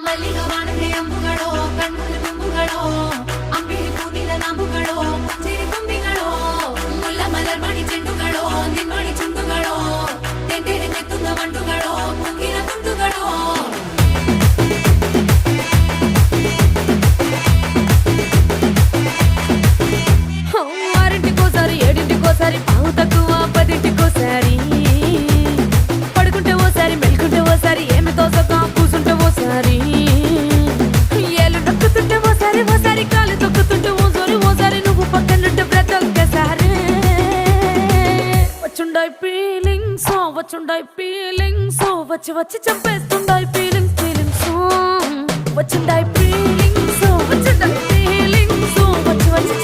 ಮಲ್ಲಿಗ ವಾಣತೆ ಅಂಬುಗಳೋ ಕಣ್ಣುಗಳ ತುಂಬುಗಳೋ ಅಂಬಿಳಿ ಕೂದಿದ ನಾಂಬುಗಳೋ ಮುಂಜಿರಿ ತುಂಬಿಗಳೋ ಮುಲ್ಲ ಮಲರ್ಮಣಿ ಚೆಂಡುಗಳೋ ನಿನ್ಮಣಿ ಚುಂಡುಗಳೋ ತೆಂಡೆಡೆ ನೆತ್ತುದ ಮಂಡುಗಳೋ ಮುಂಗಿನ ತುಂಡುಗಳೋ ఆరింటికోసారి ఏడింటికోసారి పావు తక్కువ పదింటికోసారి పడుకుంటే ఓసారి మెలుకుంటే ఓసారి ఏమి తోసక కూసుంటే ఓసారి ఏళ్ళు నొక్కుతుంటే ఓసారి ఓసారి కాలు తొక్కుతుంటే ఓసారి నువ్వు పక్కనుంటే బ్రతొక్కసారి వచ్చుండాయి ఫీలింగ్స్ వచ్చి వచ్చి చంపేస్తుండాయి ఫీలింగ్స్ వచ్చుండాయి ఫీలింగ్స్ వచ్చి వచ్చి